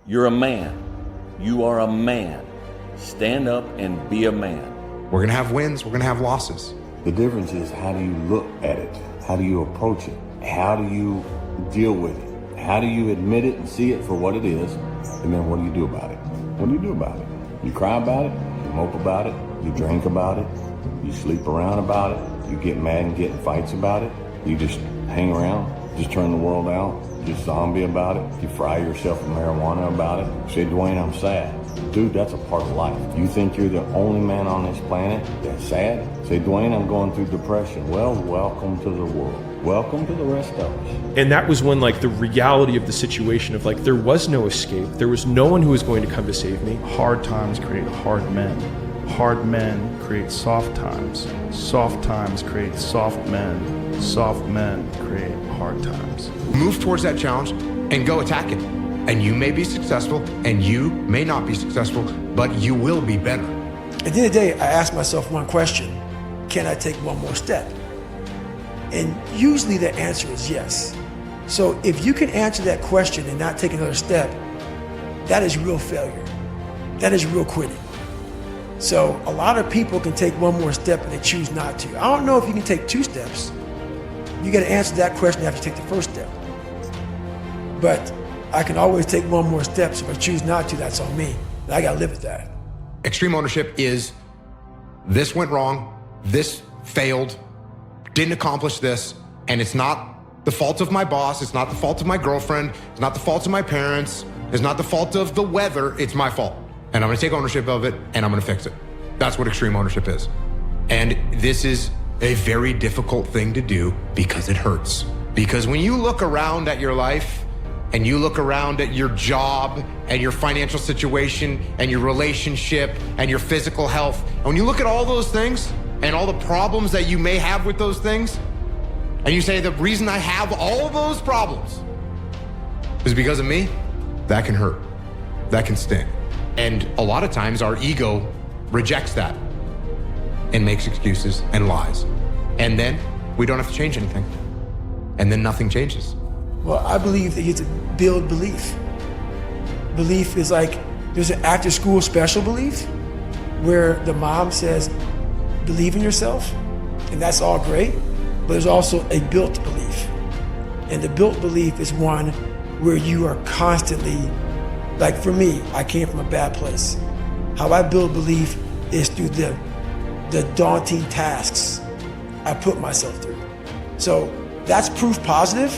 You're a man. You are a man. Stand up and be a man. We're gonna have wins, we're gonna have losses. The difference is, how do you look at it? How do you approach it? How do you deal with it? How do you admit it and see it for what it is? And then what do you do about it? What do you do about it? You cry about it, you mope about it, you drink about it, you sleep around about it, you get mad and get in fights about it, you just hang around, just turn the world out, just zombie about it, you fry yourself with marijuana about it. Say, Dewayne, I'm sad. Dude, that's a part of life. You think you're the only man on this planet that's sad? Say, Dewayne, I'm going through depression. Well, welcome to the world. Welcome to the rest of us. And that was when, like, the reality of the situation of, like, there was no escape. There was no one who was going to come to save me. Hard times create hard men. Hard men create soft times. Soft times create soft men. Soft men create hard times. Move towards that challenge and go attack it. And you may be successful and you may not be successful, but you will be better. At the end of the day, I ask myself one question: can I take one more step? And usually the answer is yes. So if you can answer that question and not take another step, that is real failure. That is real quitting. So a lot of people can take one more step and they choose not to. I don't know if you can take 2 steps. You got to answer that question after you take the first step. But I can always take one more step, so if I choose not to, that's on me. I gotta live with that. Extreme ownership is, this went wrong, this failed, didn't accomplish this, and it's not the fault of my boss, it's not the fault of my girlfriend, it's not the fault of my parents, it's not the fault of the weather, it's my fault. And I'm gonna take ownership of it, and I'm gonna fix it. That's what extreme ownership is. And this is a very difficult thing to do because it hurts. Because when you look around at your life, and you look around at your job and your financial situation and your relationship and your physical health, and when you look at all those things and all the problems that you may have with those things, and you say, the reason I have all those problems is because of me, that can hurt, that can sting. And a lot of times our ego rejects that and makes excuses and lies. And then we don't have to change anything. And then nothing changes. Well, I believe that you have to build belief. Belief is like, there's an after school special belief where the mom says, believe in yourself, and that's all great, but there's also a built belief. And the built belief is one where you are constantly, like for me, I came from a bad place. How I build belief is through the daunting tasks I put myself through. So that's proof positive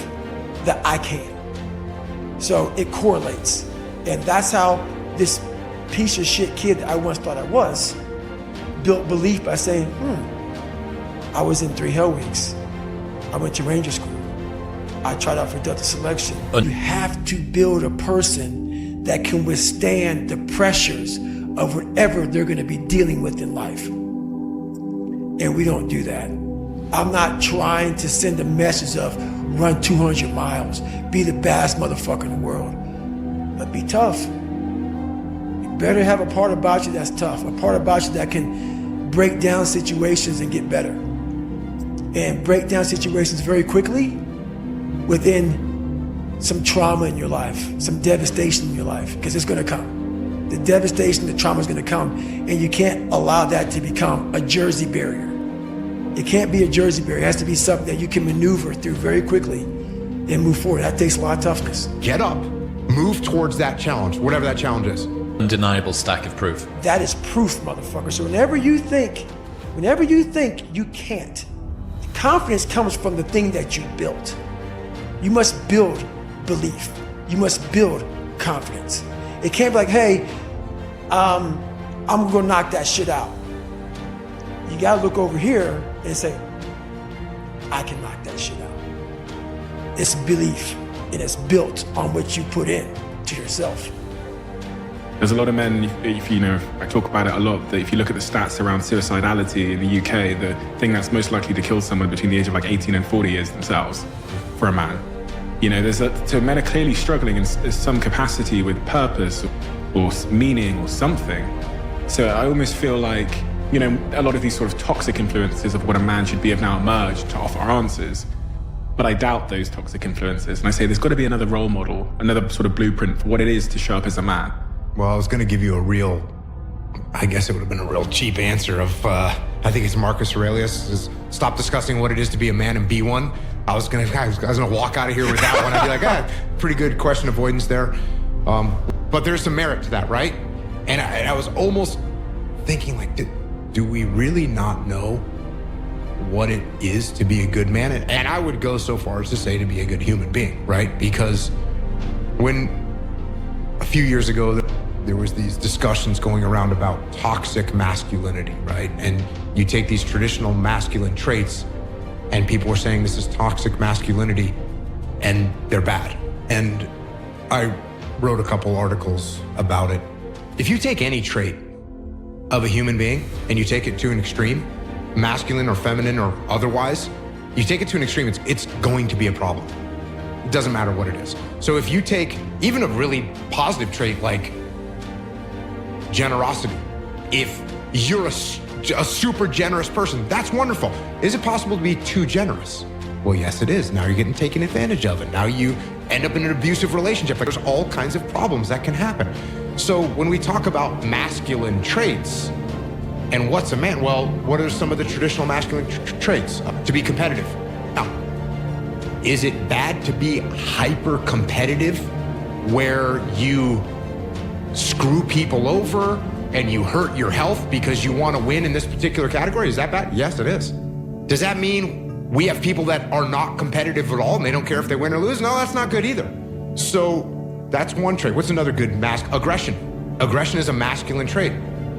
that I can. So it correlates. And that's how this piece of shit kid that I once thought I was built belief by saying, I was in 3 hell weeks. I went to Ranger school. I tried out for Delta selection. You have to build a person that can withstand the pressures of whatever they're gonna be dealing with in life. And we don't do that. I'm not trying to send a message of run 200 miles, be the baddest motherfucker in the world, but be tough. You better have a part about you that's tough, a part about you that can break down situations and get better. And break down situations very quickly within some trauma in your life, some devastation in your life, because it's gonna come. The devastation, the trauma is gonna come, and you can't allow that to become a Jersey barrier. It can't be a Jersey barrier. It has to be something that you can maneuver through very quickly and move forward. That takes a lot of toughness. Get up, move towards that challenge, whatever that challenge is. Undeniable stack of proof. That is proof, motherfucker. So whenever you think you can't, confidence comes from the thing that you built. You must build belief. You must build confidence. It can't be like, hey, I'm gonna go knock that shit out. You gotta look over here and say, I can knock that shit out. It's belief, and it's built on what you put in to yourself. There's a lot of men, if you know, I talk about it a lot, that if you look at the stats around suicidality in the UK, the thing that's most likely to kill someone between the age of like 18 and 40 is themselves, for a man. You know, so men are clearly struggling in some capacity with purpose or meaning or something. So I almost feel like, a lot of these sort of toxic influences of what a man should be have now emerged to offer answers. But I doubt those toxic influences. And I say there's got to be another role model, another sort of blueprint for what it is to show up as a man. Well, I was going to give you I guess it would have been a real cheap answer of, I think it's Marcus Aurelius, is stop discussing what it is to be a man and be one. I was gonna walk out of here with that one. I'd be like, pretty good question avoidance there. But there's some merit to that, right? And I was almost thinking, like, do we really not know what it is to be a good man? And I would go so far as to say to be a good human being, right? Because when a few years ago, there was these discussions going around about toxic masculinity, right? And you take these traditional masculine traits and people were saying this is toxic masculinity and they're bad. And I wrote a couple articles about it. If you take any trait of a human being and you take it to an extreme, masculine or feminine or otherwise, you take it to an extreme, it's going to be a problem. It doesn't matter what it is. So if you take even a really positive trait like generosity, if you're a super generous person, that's wonderful. Is it possible to be too generous? Well, yes, it is. Now you're getting taken advantage of, and now you end up in an abusive relationship. Like, there's all kinds of problems that can happen. So when we talk about masculine traits and what's a man, well, what are some of the traditional masculine traits? To be competitive. Now, is it bad to be hyper competitive where you screw people over and you hurt your health because you want to win in this particular category? Is that bad? Yes, it is. Does that mean we have people that are not competitive at all and they don't care if they win or lose? No, that's not good either. So that's one trait. What's another good aggression? Aggression is a masculine trait.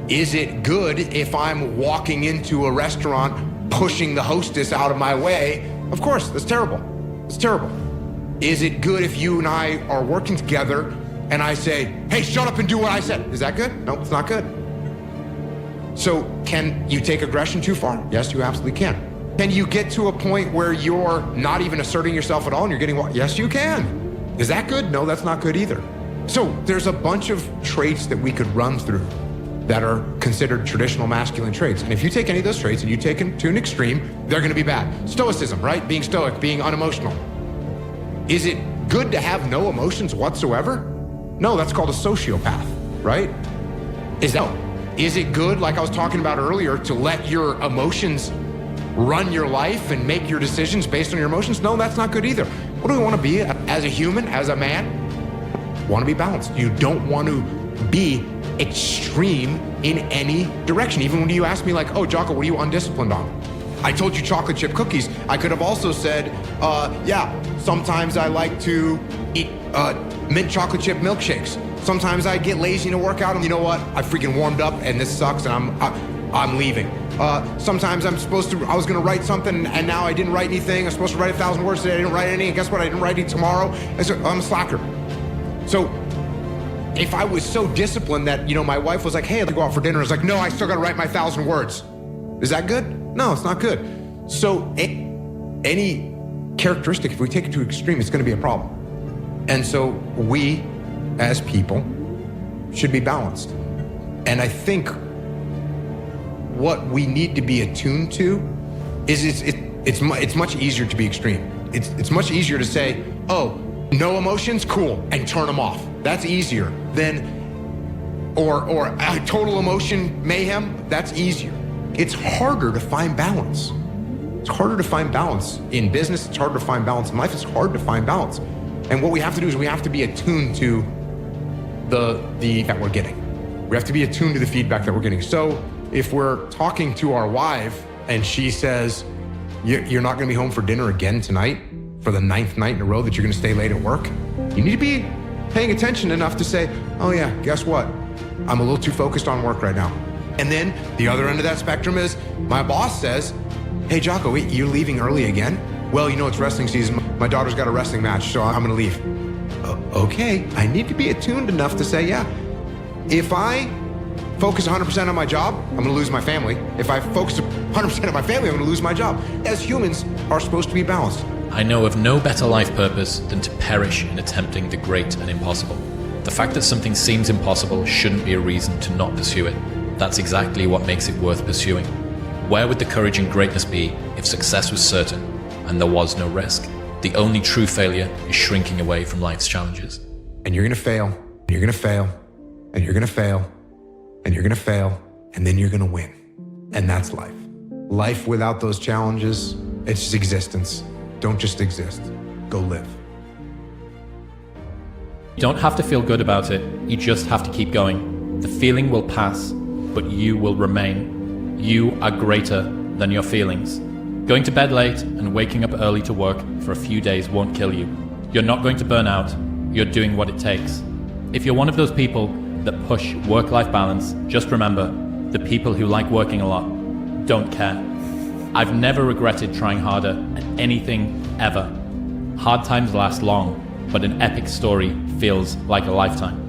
Is it good if I'm walking into a restaurant pushing the hostess out of my way? Of course, that's terrible. It's terrible. Is it good if you and I are working together and I say, hey, shut up and do what I said? Is that good? No, it's not good. So can you take aggression too far? Yes, you absolutely can. Can you get to a point where you're not even asserting yourself at all and you're getting what? Yes, you can. Is that good? No, that's not good either. So there's a bunch of traits that we could run through that are considered traditional masculine traits. And if you take any of those traits and you take them to an extreme, they're gonna be bad. Stoicism, right? Being stoic, being unemotional. Is it good to have no emotions whatsoever? No, that's called a sociopath, right? Is it good, like I was talking about earlier, to let your emotions run your life and make your decisions based on your emotions? No, that's not good either. What do we want to be as a human, as a man? Want to be balanced. You don't want to be extreme in any direction. Even when you ask me like, oh, Jacko, what are you undisciplined on? I told you chocolate chip cookies. I could have also said, sometimes I like to eat mint chocolate chip milkshakes. Sometimes I get lazy to work out and you know what? I freaking warmed up and this sucks and I'm leaving. Sometimes I was gonna write something and now I didn't write anything. I'm supposed to write 1,000 words today, I didn't write any, and guess what? I didn't write any tomorrow. And so I'm a slacker. So if I was so disciplined that, my wife was like, hey, let's go out for dinner. I was like, no, I still gotta write my 1,000 words. Is that good? No, it's not good. So any characteristic, if we take it to extreme, it's gonna be a problem. And so we, as people, should be balanced. And I think what we need to be attuned to is it's much easier to be extreme. It's much easier to say, oh, no emotions, cool, and turn them off. That's easier than, or total emotion mayhem, that's easier. It's harder to find balance. It's harder to find balance in business, it's harder to find balance in life, it's hard to find balance. And what we have to do is we have to be attuned to the that we're getting. We have to be attuned to the feedback that we're getting. So if we're talking to our wife and she says, you're not gonna be home for dinner again tonight for the 9th night in a row that you're gonna stay late at work, you need to be paying attention enough to say, oh yeah, guess what? I'm a little too focused on work right now. And then the other end of that spectrum is my boss says, hey Jacko, wait, you're leaving early again? Well, it's wrestling season. My daughter's got a wrestling match, so I'm gonna leave. Okay, I need to be attuned enough to say, yeah, if I focus 100% on my job, I'm gonna lose my family. If I focus 100% on my family, I'm gonna lose my job. As humans are supposed to be balanced. I know of no better life purpose than to perish in attempting the great and impossible. The fact that something seems impossible shouldn't be a reason to not pursue it. That's exactly what makes it worth pursuing. Where would the courage and greatness be if success was certain and there was no risk? The only true failure is shrinking away from life's challenges. And you're gonna fail, and you're gonna fail, and you're gonna fail, and you're gonna fail, and then you're gonna win. And that's life. Life without those challenges, it's just existence. Don't just exist, go live. You don't have to feel good about it, you just have to keep going. The feeling will pass, but you will remain. You are greater than your feelings. Going to bed late and waking up early to work for a few days won't kill you. You're not going to burn out, you're doing what it takes. If you're one of those people that push work-life balance, just remember, the people who like working a lot don't care. I've never regretted trying harder at anything ever. Hard times last long, but an epic story feels like a lifetime.